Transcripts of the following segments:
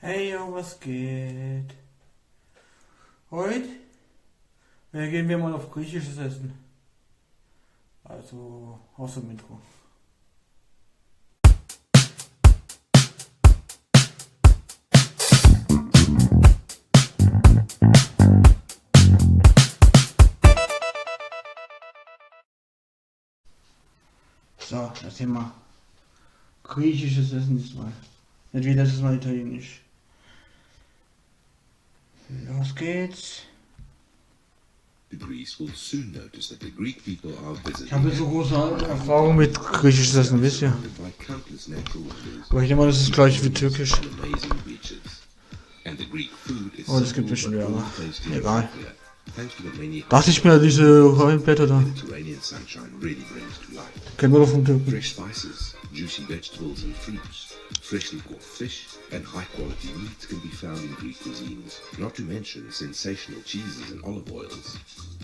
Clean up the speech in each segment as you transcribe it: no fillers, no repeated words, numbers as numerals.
Hey, yo, was geht? Heute gehen wir mal auf griechisches Essen. Also aus dem Intro. So, das Thema griechisches Essen diesmal. Nicht wie letztes Mal italienisch. Los geht's. Greece will soon notice that the Greek people are visiting. Ich habe jetzt so große Erfahrung mit griechisches Essen, wisst ihr? Aber ich denke mal, das ist das gleiche wie türkisch. Oh, das gibt es schon wieder, aber egal. Dachte ich mir, diese Rollenblätter da. Kennen wir doch vom Türken. Fresh spices, juicy vegetables and fruits, freshly caught fish, and high-quality meat can be found in Greek cuisines, not to mention sensational cheeses and olive oils.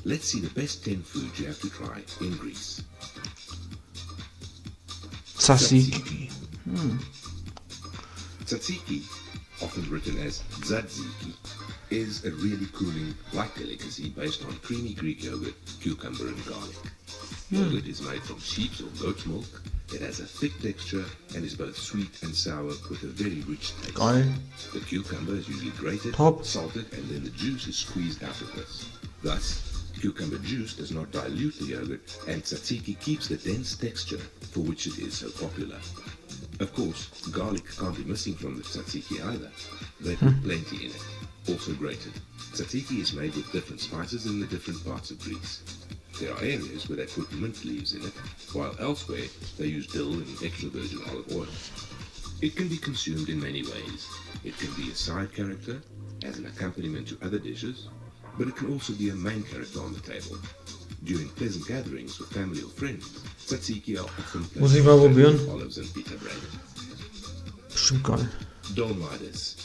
Let's see the best 10 foods you have to try in Greece. Tzatziki. Tzatziki, often written as tzatziki, is a really cooling, light delicacy based on creamy Greek yogurt, cucumber and garlic. Yogurt is made from sheep's or goat's milk. It has a thick texture and is both sweet and sour with a very rich taste. Geil. The cucumber is usually grated, Top. salted, and then the juice is squeezed out of this. Thus, cucumber juice does not dilute the yogurt, and tzatziki keeps the dense texture for which it is so popular. Of course, garlic can't be missing from the tzatziki either. They put plenty in it, also grated. Tzatziki is made with different spices in the different parts of Greece. There are areas where they put mint leaves in it, while elsewhere they use dill and extra virgin olive oil. It can be consumed in many ways. It can be a side character, as an accompaniment to other dishes, but it can also be a main character on the table. During pleasant gatherings with family or friends, tzatziki are often Muss ich mal probieren? olives and pita bread. Bestimmt geil. Dolmades.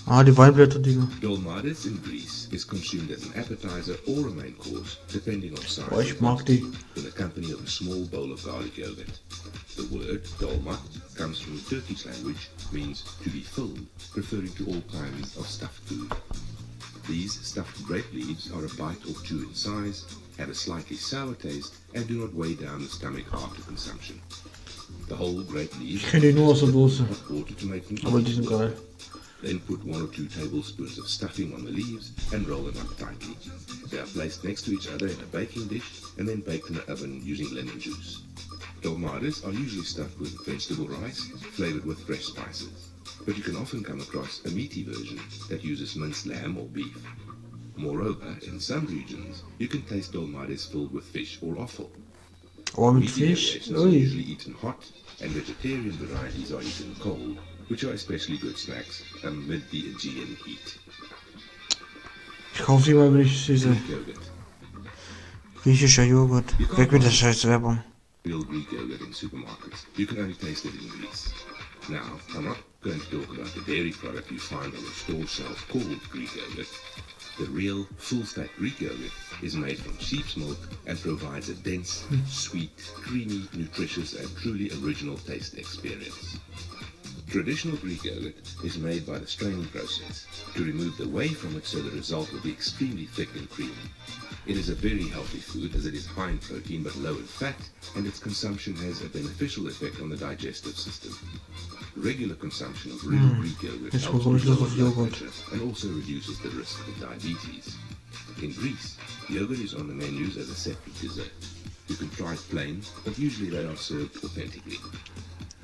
Ah, die Weinblätter-Dinger. Dolmades in Greece is consumed as an appetizer or a main course, depending on size. Oh, ich mag die. In the company of a small bowl of garlic yogurt. The word dolma comes from the Turkish language, means to be filled, referring to all kinds of stuffed food. These stuffed grape leaves are a bite or two in size, have a slightly sour taste, and do not weigh down the stomach after consumption. The whole grape leaves Ich kenne die nur aus der Dose. hot water to make them Aber die sind geil. Then put 1 or 2 tablespoons of stuffing on the leaves and roll them up tightly. They are placed next to each other in a baking dish and then baked in the oven using lemon juice. Dolmades are usually stuffed with vegetable rice, flavored with fresh spices. But you can often come across a meaty version that uses minced lamb or beef. Moreover, in some regions, you can taste dolmades filled with fish or offal. Oh, mit Meaty Fisch? variations are Ui. usually eaten hot, and vegetarian varieties are eaten cold, which are especially good snacks amid the Aegean heat. Ich kaufe die mal, wenn ich diese Greek yogurt. griechischer Joghurt. Weg mit der scheiß Werbung. Real Greek yogurt in supermarkets. You can only taste it in Greece. Now, I'm not going to talk about the dairy product you find on the store shelf called Greek yogurt. The real, full-fat Greek yogurt is made from sheep's milk and provides a dense, sweet, creamy, nutritious, and truly original taste experience. Traditional Greek yogurt is made by the straining process to remove the whey from it so the result will be extremely thick and creamy. It is a very healthy food as it is high in protein but low in fat, and its consumption has a beneficial effect on the digestive system. Regular consumption of real Greek yogurt Jetzt helps bekomme ich Lust lower auf blood Joghurt. pressure and also reduces the risk of diabetes. In Greece, yogurt is on the menus as a separate dessert. You can try it plain, but usually they are served authentically.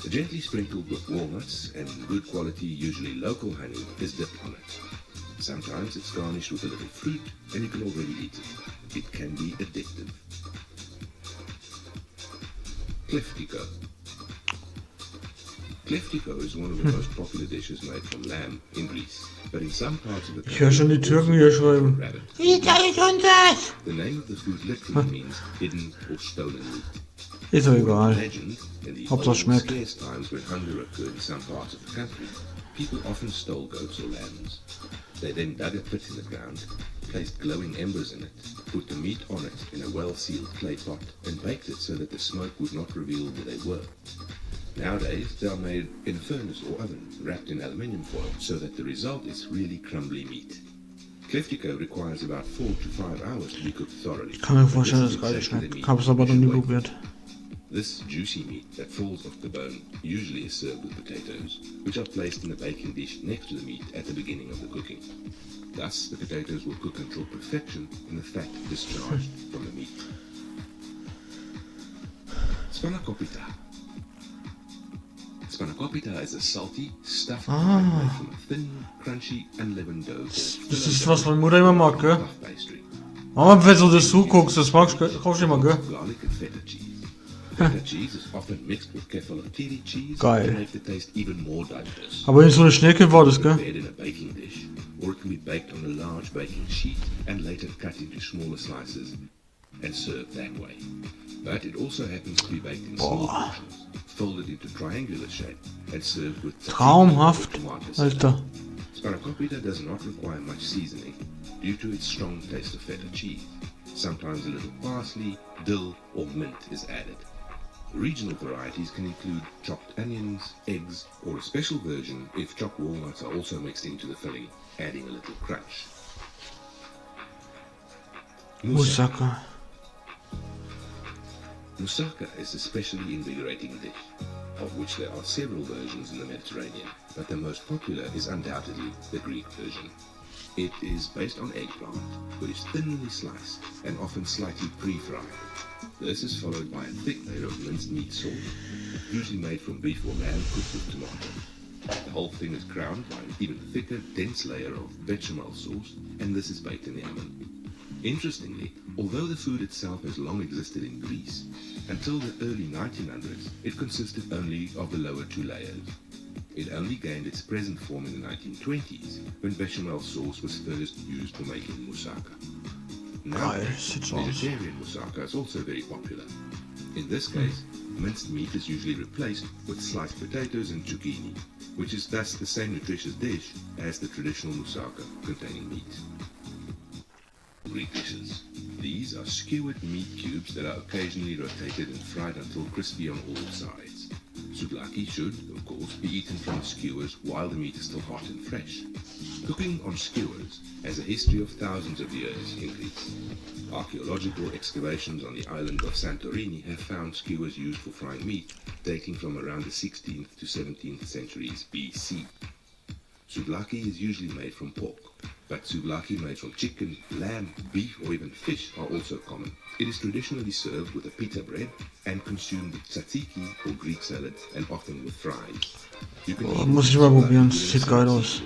Gently sprinkled with walnuts and good quality, usually local honey is dipped on it. Sometimes it's garnished with a little fruit and you can already eat it. It can be addictive. Kleftiko. Kleftiko is one of the most popular dishes made from lamb in Greece, but in some parts of the Ich höre schon die Türken hier schreiben. rabbit. Wie geil ist das? The name of the food literally means hidden or stolen meat. Ist doch egal. Legend, in the Hauptsache old schmeckt. scarce times when hunger occurred in some parts of the country, people often stole goats or lambs. They then dug a pit in the ground, placed glowing embers in it, put the meat on it in a well-sealed clay pot, and baked it so that the smoke would not reveal where they were. Nowadays, they are made in a furnace or oven, wrapped in aluminium foil, so that the result is really crumbly meat. Kleftico requires about 4 to 5 hours to be cooked thoroughly. Kann mir vorstellen, dass es geil schmeckt. Hab's aber noch nie probiert. This juicy meat that falls off the bone usually is served with potatoes, which are placed in a baking dish next to the meat at the beginning of the cooking. Thus, the potatoes will cook until perfection and the fat discharged from the meat. Spanakopita. Spanakopita is a salty, stuffed pie made from a thin, crunchy, unleavened dough. Das ist was meine Mutter immer mag, gell? Mama, wenn du das zuguckst, das magst du, kaufst du immer, gell? Garlic and feta cheese. Feta cheese is often mixed with kefalotiri cheese Geil. to make the taste even more diverse. Aber in so eine Schnecke war das, gell? Prepared in a baking dish, or it can be baked on a large baking sheet and later cut into smaller slices and served that way. But it also happens to be baked in small portions, folded into triangular shape and served with Traumhaft, tomatoes. Alter. Spanakopita does not require much seasoning due to its strong taste of feta cheese. Sometimes a little parsley, dill or mint is added. Regional varieties can include chopped onions, eggs, or a special version if chopped walnuts are also mixed into the filling, adding a little crunch. Moussaka. Moussaka is a specially invigorating dish, of which there are several versions in the Mediterranean, but the most popular is undoubtedly the Greek version. It is based on eggplant, which is thinly sliced and often slightly pre-fried. This is followed by a thick layer of minced meat sauce, usually made from beef or lamb cooked with tomato. The whole thing is crowned by an even thicker, dense layer of bechamel sauce, and this is baked in the oven. Interestingly, although the food itself has long existed in Greece, until the early 1900s it consisted only of the lower two layers. It only gained its present form in the 1920s, when bechamel sauce was first used for making moussaka. Now, vegetarian moussaka is also very popular. In this case, minced meat is usually replaced with sliced potatoes and zucchini, which is thus the same nutritious dish as the traditional moussaka containing meat. Greek dishes. These are skewered meat cubes that are occasionally rotated and fried until crispy on all sides. Souvlaki should, of course, be eaten from the skewers while the meat is still hot and fresh. Cooking on skewers has a history of thousands of years in Greece. Archaeological excavations on the island of Santorini have found skewers used for frying meat dating from around the 16th to 17th centuries BC. Souvlaki is usually made from pork, but souvlaki made from chicken, lamb, beef or even fish are also common. It is traditionally served with a pita bread and consumed with tzatziki or Greek salad and often with fries. You can Muss ich mal probieren, sieht geil aus.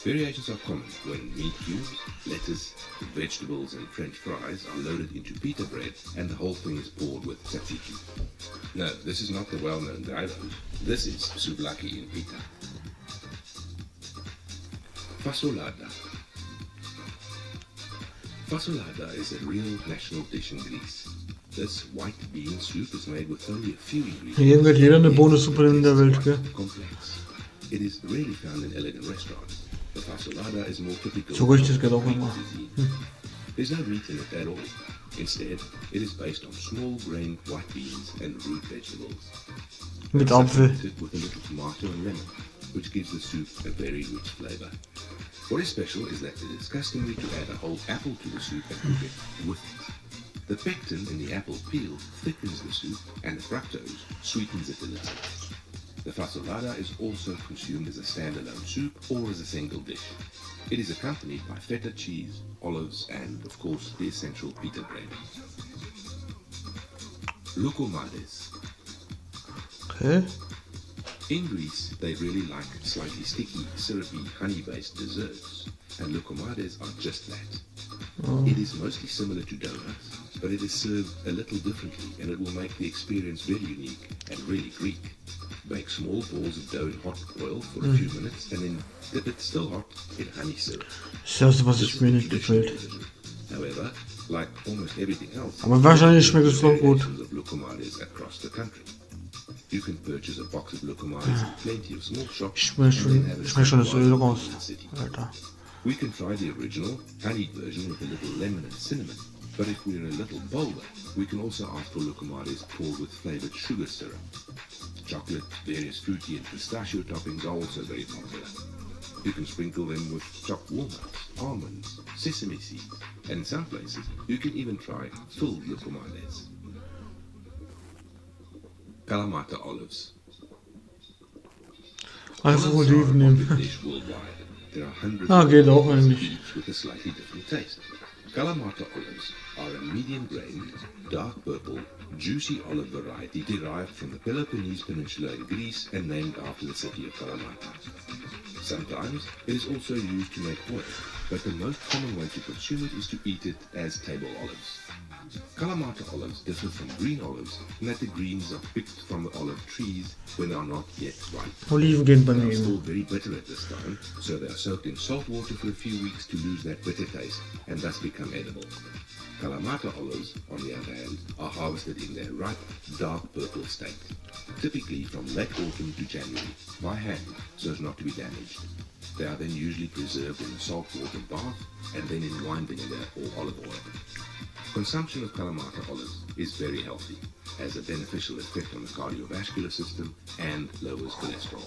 Variations are common when meat cubes, lettuce, vegetables and French fries are loaded into pita bread and the whole thing is poured with tzatziki. No, this is not the well-known gyros. This is souvlaki in pita. Fasolada. Fasolada is a real national dish in Greece. This white bean soup is made with only a few ingredients. Hier wird jeder eine Bonussuppe in der Welt, gell? Complex. It is rarely found in elegant restaurants. The fasolada is more typical. So richtig geht auch immer. There's no meat in it at all. Instead, it is based on small-grained white beans and root vegetables. Mit Apfel. With a little tomato and lemon, which gives the soup a very rich flavor. What is special is that it is customary to add a whole apple to the soup and cook it with it. The pectin in the apple peel thickens the soup and the fructose sweetens it a little. The fasolada is also consumed as a standalone soup or as a single dish. It is accompanied by feta cheese, olives and, of course, the essential pita bread. Loukoumades. Okay. In Greece, they really like slightly sticky, syrupy, honey-based desserts, and loukoumades are just that. It is mostly similar to donuts, but it is served a little differently, and it will make the experience very unique and really Greek. Bake small balls of dough in hot oil for a few minutes, and then dip it still hot in honey syrup. Das erste, was ich mir nicht gefällt. However, like almost everything else, Aber wahrscheinlich schmeckt es doch gut. of loukoumades across the country. You can purchase a box of loukoumades in plenty of small shops. Ich schmecke schon das Öl raus. Alter. We can try the original, honeyed version with a little lemon and cinnamon. But if we're a little bolder, we can also ask for lucumades poured with flavored sugar syrup. Chocolate, various fruity and pistachio toppings are also very popular. You can sprinkle them with chopped walnuts, almonds, sesame seeds, and in some places you can even try full lucumades. Kalamata Olives. Einfach Olives are a Oliven popular nehmen. dish worldwide. There are hundreds Ah, of geht auch varieties, eigentlich. each with a slightly different taste. Kalamata olives are a medium-grained, dark purple, juicy olive variety derived from the Peloponnese Peninsula in Greece and named after the city of Kalamata. Sometimes it is also used to make oil, but the most common way to consume it is to eat it as table olives. Kalamata olives differ from green olives in that the greens are picked from the olive trees when they are not yet ripe. Oliven gehen bei They mir are still immer. very bitter at this time, so they are soaked in salt water for a few weeks to lose that bitter taste and thus become edible. Kalamata olives, on the other hand, are harvested in their ripe, dark purple state, typically from late autumn to January, by hand, so as not to be damaged. They are then usually preserved in a saltwater bath and then in wine vinegar or olive oil. Consumption of Kalamata olives is very healthy, has a beneficial effect on the cardiovascular system and lowers cholesterol.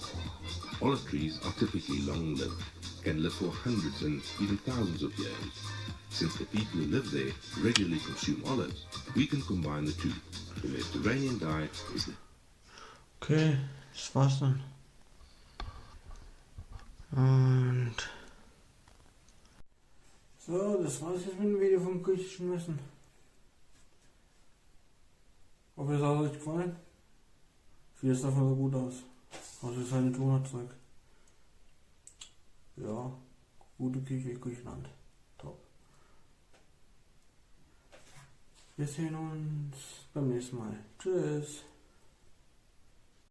Olive trees are typically long-lived, can live for hundreds and even thousands of years. Since the people who live there regularly consume olives, we can combine the two. The Mediterranean diet is the Okay, das war's dann. Und so, das war's jetzt mit dem Video vom griechischen Essen. Hoffe, es hat euch gefallen. Vieles davon sah gut aus. Also das eine Donutzeug. Ja, gute Küche, Griechenland. Top. Wir sehen uns beim nächsten Mal. Tschüss.